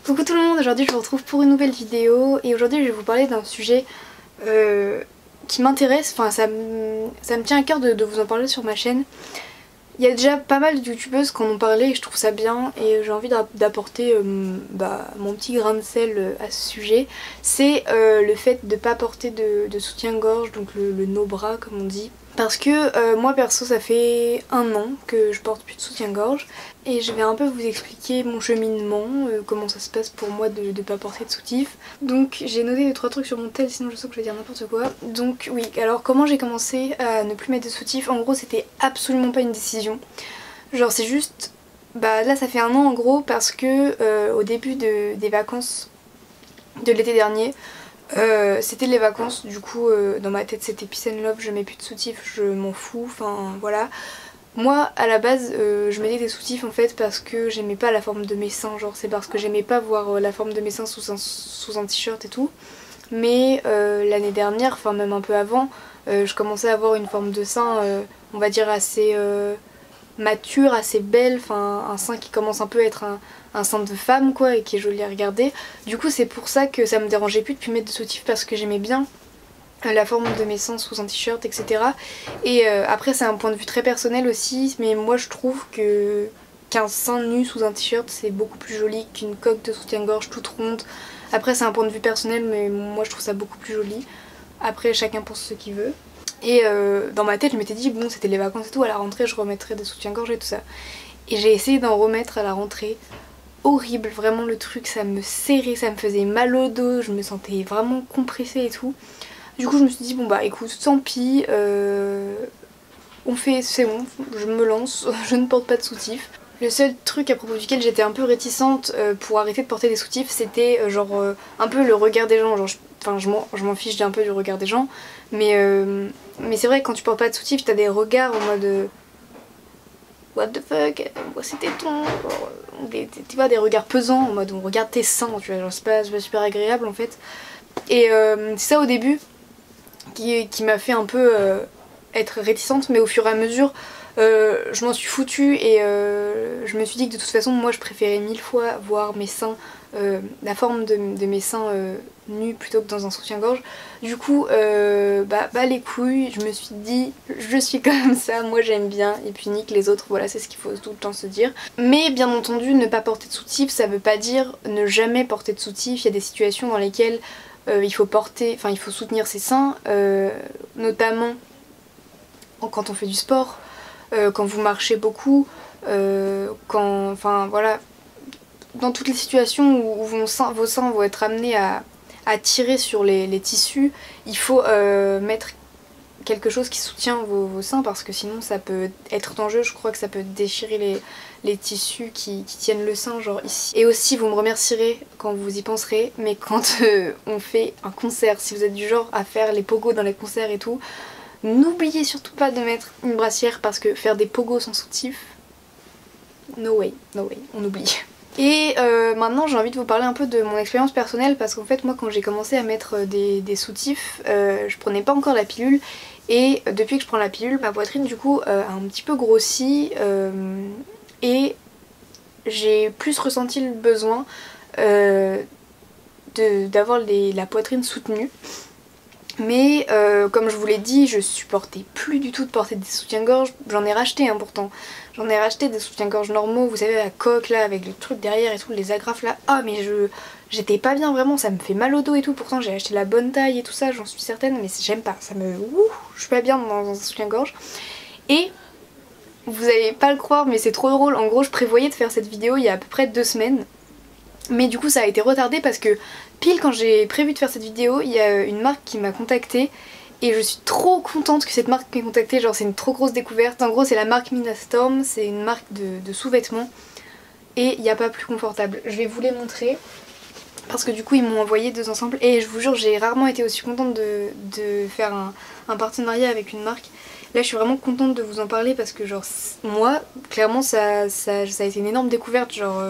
Coucou tout le monde, aujourd'hui je vous retrouve pour une nouvelle vidéo et aujourd'hui je vais vous parler d'un sujet qui m'intéresse, enfin ça me tient à cœur de vous en parler sur ma chaîne. Il y a déjà pas mal de youtubeuses qui en ont parlé et je trouve ça bien et j'ai envie d'apporter mon petit grain de sel à ce sujet. C'est le fait de ne pas porter de soutien-gorge, donc le no-bras comme on dit. Parce que moi perso ça fait 1 an que je porte plus de soutien-gorge et je vais un peu vous expliquer mon cheminement, comment ça se passe pour moi de ne pas porter de soutif. Donc j'ai noté 2-3 trucs sur mon tel, sinon je sens que je vais dire n'importe quoi. Donc oui, alors comment j'ai commencé à ne plus mettre de soutif? En gros c'était absolument pas une décision. Genre c'est juste, bah là ça fait 1 an en gros parce que au début des vacances de l'été dernier, c'était les vacances, du coup dans ma tête c'était peace and love, je mets plus de soutif, je m'en fous, enfin voilà. Moi à la base je mettais des soutifs en fait parce que j'aimais pas la forme de mes seins, genre c'est parce que j'aimais pas voir la forme de mes seins sous un t-shirt et tout. Mais l'année dernière, enfin même un peu avant, je commençais à avoir une forme de sein on va dire assez mature, assez belle, enfin un sein qui commence un peu à être un sein de femme quoi et qui est joli à regarder. Du coup c'est pour ça que ça me dérangeait plus de plus mettre de soutif parce que j'aimais bien la forme de mes seins sous un t-shirt etc. Et après c'est un point de vue très personnel aussi, mais moi je trouve qu'un sein nu sous un t-shirt c'est beaucoup plus joli qu'une coque de soutien-gorge toute ronde. Après c'est un point de vue personnel mais moi je trouve ça beaucoup plus joli. Après chacun pense ce qu'il veut. Et dans ma tête je m'étais dit bon c'était les vacances et tout, à la rentrée je remettrais des soutiens-gorge et tout ça. Et j'ai essayé d'en remettre à la rentrée. Horrible, vraiment le truc ça me serrait, ça me faisait mal au dos, je me sentais vraiment compressée et tout. Du coup je me suis dit bon bah écoute tant pis, on fait, c'est bon, je me lance, je ne porte pas de soutif. Le seul truc à propos duquel j'étais un peu réticente pour arrêter de porter des soutifs, c'était genre un peu le regard des gens. Genre, je m'en fiche un peu du regard des gens, mais c'est vrai que quand tu portes pas de soutif, t'as des regards en mode what the fuck, c'était ton... Tu vois, des regards pesants en mode on regarde tes seins, tu vois, genre c'est pas super agréable en fait. Et c'est ça au début qui m'a fait un peu être réticente, mais au fur et à mesure je m'en suis foutue et je me suis dit que de toute façon moi je préférais 1000 fois voir mes seins, la forme de mes seins nus plutôt que dans un soutien-gorge. Du coup bah les couilles, je me suis dit je suis comme ça, moi j'aime bien et puis nique les autres, voilà c'est ce qu'il faut tout le temps se dire. Mais bien entendu ne pas porter de soutif ça veut pas dire ne jamais porter de soutif, il y a des situations dans lesquelles il faut soutenir ses seins, notamment quand on fait du sport, quand vous marchez beaucoup, enfin voilà, dans toutes les situations où vos seins vont être amenés à tirer sur les tissus, il faut mettre quelque chose qui soutient vos seins parce que sinon ça peut être dangereux, je crois que ça peut déchirer les tissus qui tiennent le sein, genre ici. Et aussi vous me remercierez quand vous y penserez, mais quand on fait un concert, si vous êtes du genre à faire les pogos dans les concerts et tout, n'oubliez surtout pas de mettre une brassière parce que faire des pogos sans soutif, no way, on oublie. Et maintenant j'ai envie de vous parler un peu de mon expérience personnelle parce qu'en fait moi quand j'ai commencé à mettre des soutifs, je prenais pas encore la pilule et depuis que je prends la pilule ma poitrine du coup a un petit peu grossi et j'ai plus ressenti le besoin d'avoir la poitrine soutenue. Mais comme je vous l'ai dit, je supportais plus du tout de porter des soutiens-gorge. J'en ai racheté pourtant. J'en ai racheté des soutiens-gorge normaux, vous savez la coque là avec le truc derrière et tout, les agrafes là. Ah mais j'étais pas bien vraiment, ça me fait mal au dos et tout. Pourtant j'ai acheté la bonne taille et tout ça, j'en suis certaine, mais j'aime pas. Je suis pas bien dans un soutien-gorge. Et vous allez pas le croire mais c'est trop drôle. En gros je prévoyais de faire cette vidéo il y a à peu près 2 semaines. Mais du coup ça a été retardé parce que pile quand j'ai prévu de faire cette vidéo, il y a une marque qui m'a contactée et je suis trop contente que cette marque m'ait contactée, genre c'est une trop grosse découverte. En gros c'est la marque Mina Storm, c'est une marque de sous-vêtements et il n'y a pas plus confortable. Je vais vous les montrer parce que du coup ils m'ont envoyé 2 ensembles et je vous jure j'ai rarement été aussi contente de faire un partenariat avec une marque. Là je suis vraiment contente de vous en parler parce que genre moi clairement ça a été une énorme découverte, genre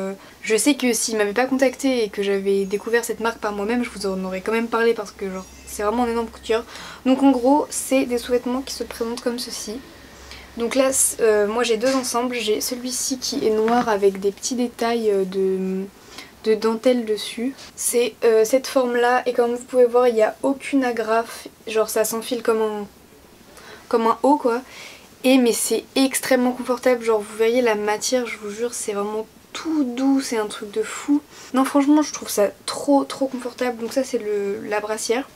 je sais que s'ils m'avaient pas contacté et que j'avais découvert cette marque par moi-même je vous en aurais quand même parlé parce que genre c'est vraiment un énorme coup de cœur. Donc en gros c'est des sous-vêtements qui se présentent comme ceci. Donc là moi j'ai 2 ensembles, j'ai celui-ci qui est noir avec des petits détails de de dentelle dessus. C'est cette forme là et comme vous pouvez voir il n'y a aucune agrafe, genre ça s'enfile comme un haut quoi. Mais c'est extrêmement confortable, genre vous voyez la matière, je vous jure c'est vraiment tout doux, c'est un truc de fou. Non franchement je trouve ça trop confortable, donc ça c'est la brassière.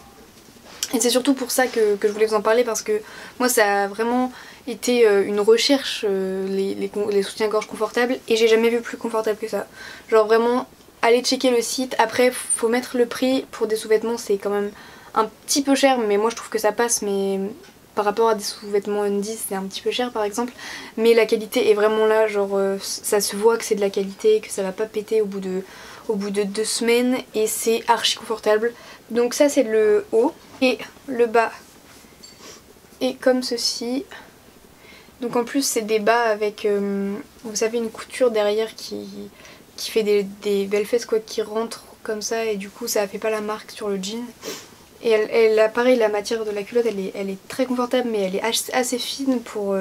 Et c'est surtout pour ça que je voulais vous en parler parce que moi ça a vraiment été une recherche les soutiens-gorge confortables et j'ai jamais vu plus confortable que ça. Genre vraiment allez checker le site, après faut mettre le prix pour des sous-vêtements, c'est quand même un petit peu cher mais moi je trouve que ça passe, mais par rapport à des sous-vêtements undies c'est un petit peu cher par exemple, mais la qualité est vraiment là, genre ça se voit que c'est de la qualité, que ça va pas péter au bout de 2 semaines et c'est archi confortable. Donc ça c'est le haut et le bas est comme ceci. Donc en plus c'est des bas avec vous savez une couture derrière qui fait des belles fesses quoi, qui rentrent comme ça et du coup ça fait pas la marque sur le jean. Et elle a pareil, la matière de la culotte elle est très confortable mais elle est assez fine pour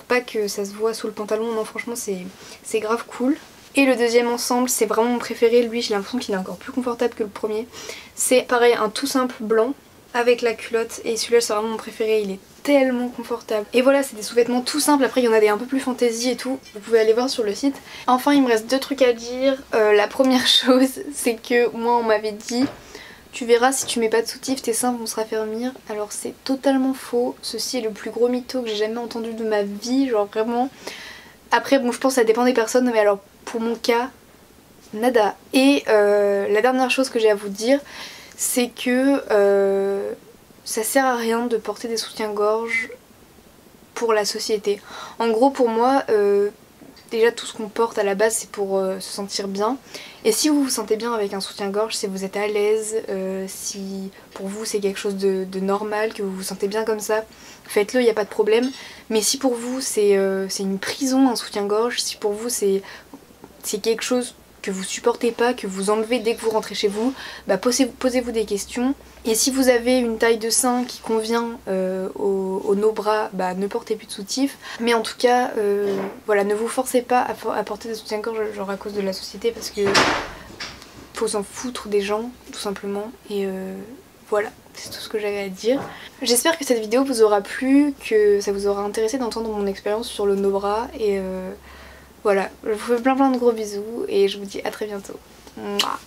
pas que ça se voit sous le pantalon. Non franchement c'est grave cool. Et le deuxième ensemble c'est vraiment mon préféré, lui j'ai l'impression qu'il est encore plus confortable que le premier. C'est pareil un tout simple blanc avec la culotte et celui-là c'est vraiment mon préféré, il est tellement confortable. Et voilà c'est des sous-vêtements tout simples, après il y en a des un peu plus fantaisie et tout, vous pouvez aller voir sur le site. Enfin il me reste 2 trucs à dire. La première chose c'est que moi on m'avait dit tu verras si tu mets pas de soutif tes seins vont se raffermir. Alors c'est totalement faux, ceci est le plus gros mytho que j'ai jamais entendu de ma vie, genre vraiment. Après bon je pense que ça dépend des personnes mais alors pour mon cas nada. Et la dernière chose que j'ai à vous dire c'est que ça sert à rien de porter des soutiens-gorge pour la société. En gros pour moi déjà tout ce qu'on porte à la base c'est pour se sentir bien. Et si vous vous sentez bien avec un soutien-gorge, si vous êtes à l'aise, si pour vous c'est quelque chose de normal, que vous vous sentez bien comme ça, faites-le, il n'y a pas de problème. Mais si pour vous c'est une prison un soutien-gorge, si pour vous c'est quelque chose que vous supportez pas, que vous enlevez dès que vous rentrez chez vous, bah posez-vous des questions. Et si vous avez une taille de sein qui convient aux nos bras, bah ne portez plus de soutif. Mais en tout cas, voilà, ne vous forcez pas à porter des soutiens-gorge genre à cause de la société parce que faut s'en foutre des gens tout simplement. Et voilà, c'est tout ce que j'avais à dire. J'espère que cette vidéo vous aura plu, que ça vous aura intéressé d'entendre mon expérience sur le no-bras et voilà, je vous fais plein de gros bisous et je vous dis à très bientôt. Mouah.